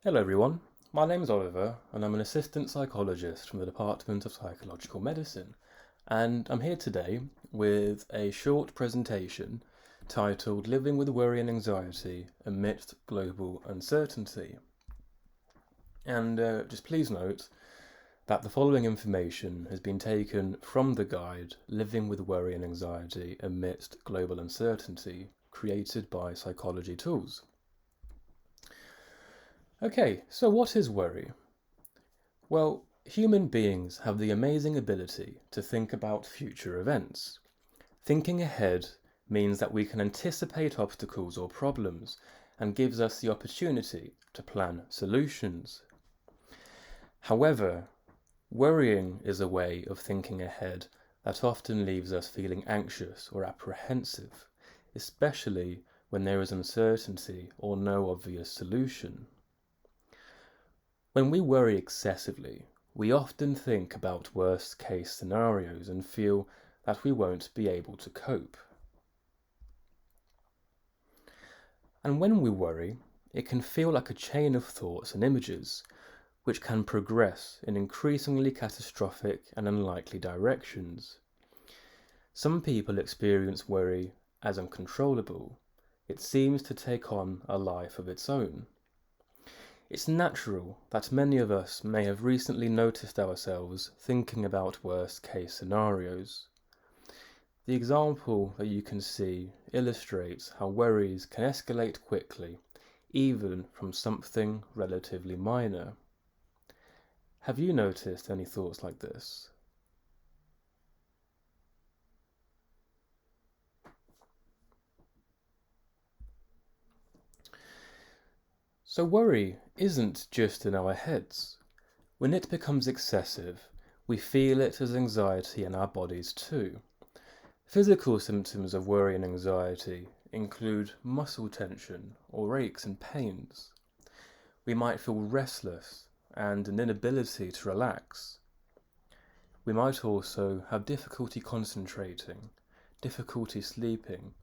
Hello everyone, my name is Oliver and I'm an assistant psychologist from the Department of Psychological Medicine, and I'm here today with a short presentation titled Living with Worry and Anxiety Amidst Global Uncertainty. And just please note that the following information has been taken from the guide Living with Worry and Anxiety Amidst Global Uncertainty, created by Psychology Tools. Okay, so what is worry? Well, human beings have the amazing ability to think about future events. Thinking ahead means that we can anticipate obstacles or problems and gives us the opportunity to plan solutions. However, worrying is a way of thinking ahead that often leaves us feeling anxious or apprehensive, especially when there is uncertainty or no obvious solution. When we worry excessively, we often think about worst-case scenarios and feel that we won't be able to cope. And when we worry, it can feel like a chain of thoughts and images, which can progress in increasingly catastrophic and unlikely directions. Some people experience worry as uncontrollable. It seems to take on a life of its own. It's natural that many of us may have recently noticed ourselves thinking about worst-case scenarios. The example that you can see illustrates how worries can escalate quickly, even from something relatively minor. Have you noticed any thoughts like this? So worry isn't just in our heads. When it becomes excessive, we feel it as anxiety in our bodies too. Physical symptoms of worry and anxiety include muscle tension or aches and pains. We might feel restless and an inability to relax. We might also have difficulty concentrating, difficulty sleeping,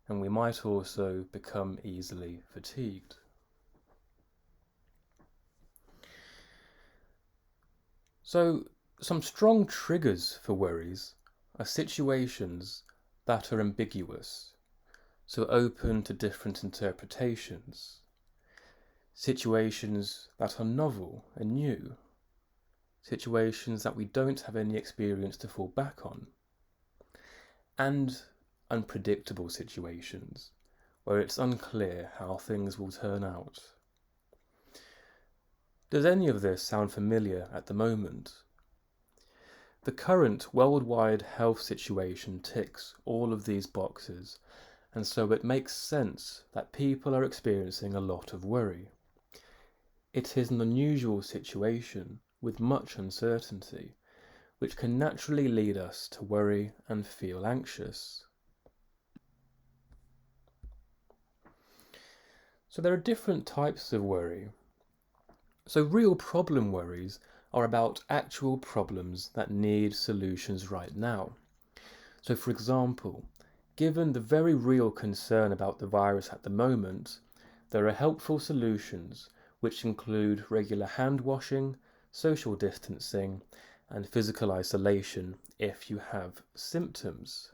and we might also become easily fatigued. So, some strong triggers for worries are situations that are ambiguous, so open to different interpretations. Situations that are novel and new. Situations that we don't have any experience to fall back on. And unpredictable situations, where it's unclear how things will turn out. Does any of this sound familiar at the moment? The current worldwide health situation ticks all of these boxes, and so it makes sense that people are experiencing a lot of worry. It is an unusual situation with much uncertainty, which can naturally lead us to worry and feel anxious. So there are different types of worry. So real problem worries are about actual problems that need solutions right now. So for example, given the very real concern about the virus at the moment, there are helpful solutions which include regular hand washing, social distancing, and physical isolation if you have symptoms.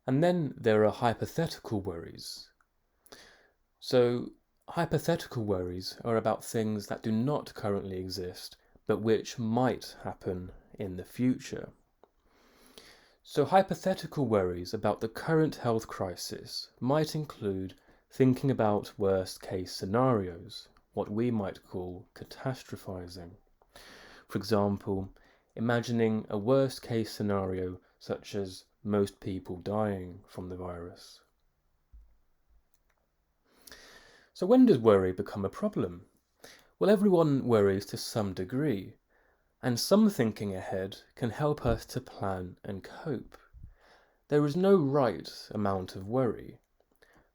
And then there are hypothetical worries. So hypothetical worries are about things that do not currently exist, but which might happen in the future. So hypothetical worries about the current health crisis might include thinking about worst-case scenarios, what we might call catastrophizing. For example, imagining a worst-case scenario such as most people dying from the virus. So when does worry become a problem? Well, everyone worries to some degree, and some thinking ahead can help us to plan and cope. There is no right amount of worry,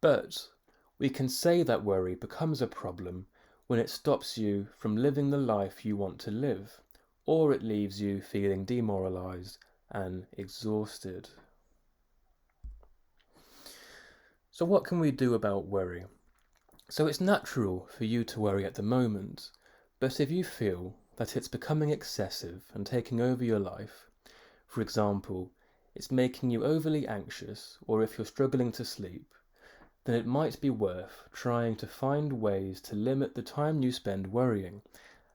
but we can say that worry becomes a problem when it stops you from living the life you want to live, or it leaves you feeling demoralized and exhausted. So what can we do about worry? So it's natural for you to worry at the moment, but if you feel that it's becoming excessive and taking over your life, for example, it's making you overly anxious, or if you're struggling to sleep, then it might be worth trying to find ways to limit the time you spend worrying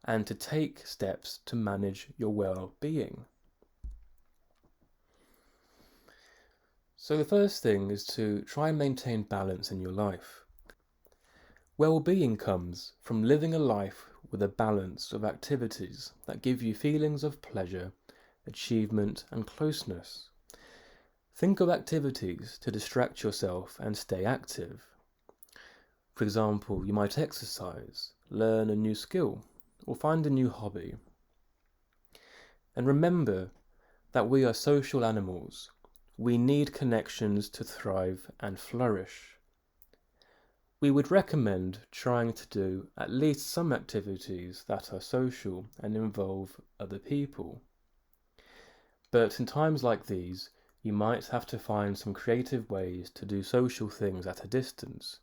and to take steps to manage your well-being. So the first thing is to try and maintain balance in your life. Well-being comes from living a life with a balance of activities that give you feelings of pleasure, achievement, and closeness. Think of activities to distract yourself and stay active. For example, you might exercise, learn a new skill, or find a new hobby. And remember that we are social animals. We need connections to thrive and flourish. We would recommend trying to do at least some activities that are social and involve other people. But in times like these, you might have to find some creative ways to do social things at a distance,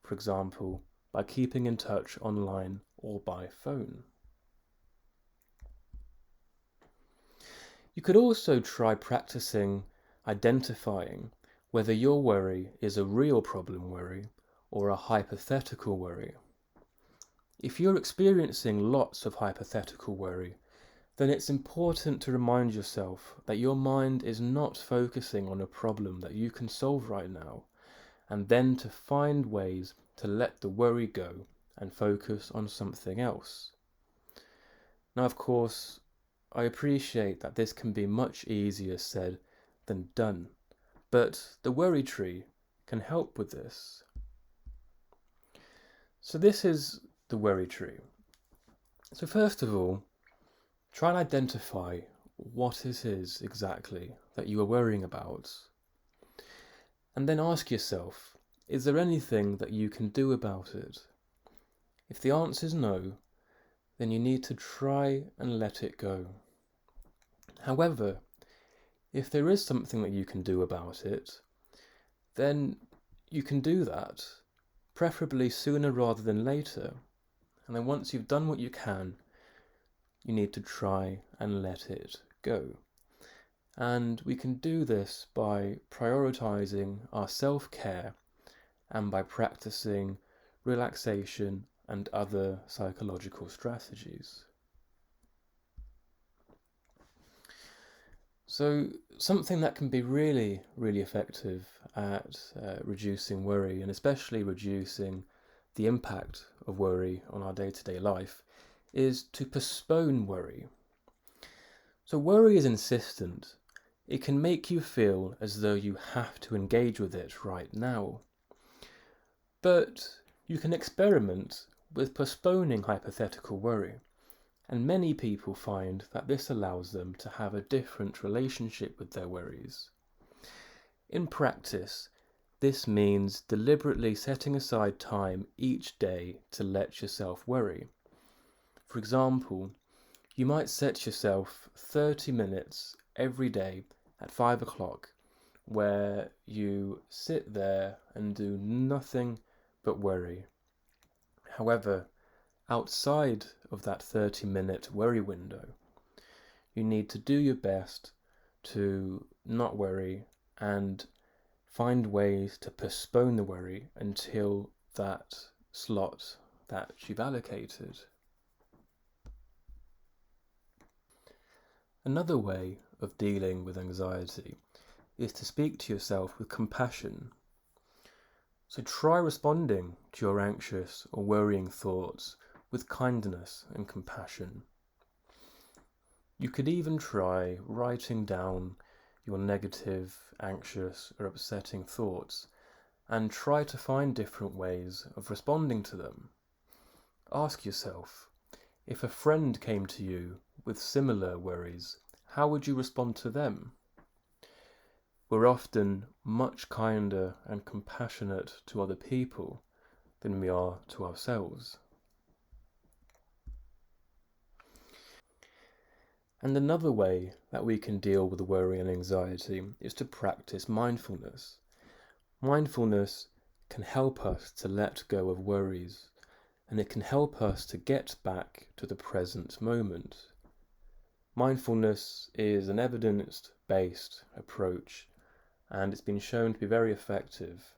for example, by keeping in touch online or by phone. You could also try practicing identifying whether your worry is a real problem worry or a hypothetical worry. If you're experiencing lots of hypothetical worry, then it's important to remind yourself that your mind is not focusing on a problem that you can solve right now, and then to find ways to let the worry go and focus on something else. Now, of course, I appreciate that this can be much easier said than done, but the worry tree can help with this. So this is the worry tree. So first of all, try and identify what it is exactly that you are worrying about. And then ask yourself, is there anything that you can do about it? If the answer is no, then you need to try and let it go. However, if there is something that you can do about it, then you can do that, preferably sooner rather than later. And then once you've done what you can, you need to try and let it go. And we can do this by prioritizing our self-care and by practicing relaxation and other psychological strategies. So something that can be really, really effective at reducing worry, and especially reducing the impact of worry on our day-to-day life, is to postpone worry. So worry is insistent. It can make you feel as though you have to engage with it right now. But you can experiment with postponing hypothetical worry, and many people find that this allows them to have a different relationship with their worries. In practice, this means deliberately setting aside time each day to let yourself worry. For example, you might set yourself 30 minutes every day at 5 o'clock where you sit there and do nothing but worry. However, outside of that 30-minute worry window, you need to do your best to not worry and find ways to postpone the worry until that slot that you've allocated. Another way of dealing with anxiety is to speak to yourself with compassion. So try responding to your anxious or worrying thoughts with kindness and compassion. You could even try writing down your negative, anxious, or upsetting thoughts and try to find different ways of responding to them. Ask yourself, if a friend came to you with similar worries, how would you respond to them? We're often much kinder and compassionate to other people than we are to ourselves. And another way that we can deal with worry and anxiety is to practice mindfulness. Mindfulness can help us to let go of worries, and it can help us to get back to the present moment. Mindfulness is an evidence-based approach, and it's been shown to be very effective.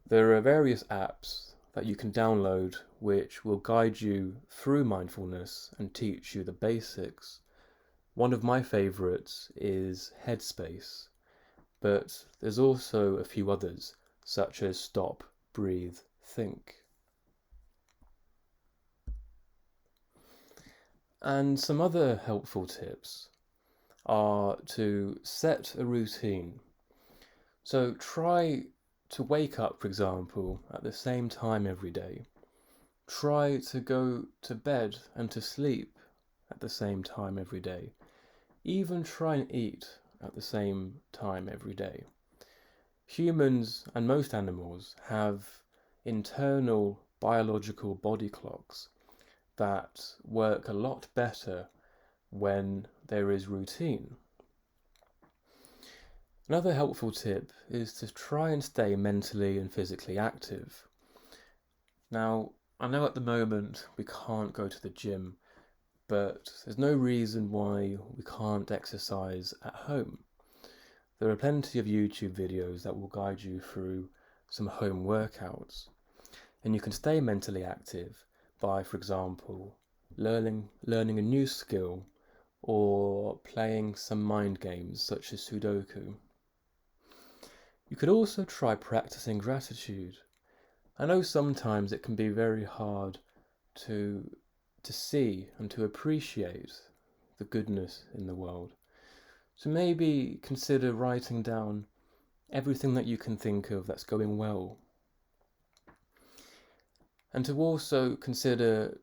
There are various apps that you can download which will guide you through mindfulness and teach you the basics. One of my favorites is Headspace, but there's also a few others, such as Stop, Breathe, Think. And some other helpful tips are to set a routine. So try to wake up, for example, at the same time every day. Try to go to bed and to sleep at the same time every day. Even try and eat at the same time every day. Humans and most animals have internal biological body clocks that work a lot better when there is routine. Another helpful tip is to try and stay mentally and physically active. Now, I know at the moment we can't go to the gym, but there's no reason why we can't exercise at home. There are plenty of YouTube videos that will guide you through some home workouts, and you can stay mentally active by, for example, learning a new skill or playing some mind games such as Sudoku. You could also try practicing gratitude. I know sometimes it can be very hard to see and to appreciate the goodness in the world. So maybe consider writing down everything that you can think of that's going well. And to also consider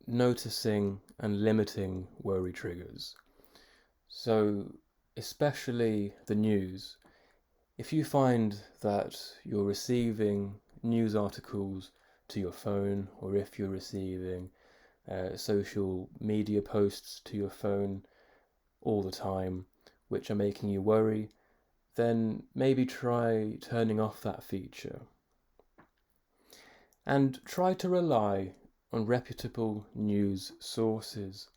noticing and limiting worry triggers. So especially the news. If you find that you're receiving news articles to your phone, or if you're receiving social media posts to your phone all the time, which are making you worry, then maybe try turning off that feature. And try to rely on reputable news sources.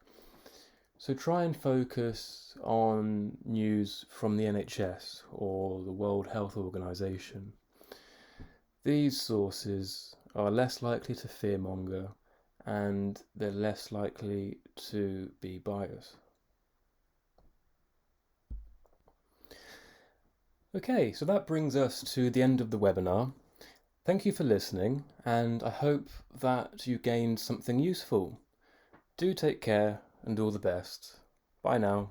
So try and focus on news from the NHS or the World Health Organization. These sources are less likely to fearmonger, and they're less likely to be biased. Okay, so that brings us to the end of the webinar. Thank you for listening, and I hope that you gained something useful. Do take care and all the best. Bye now.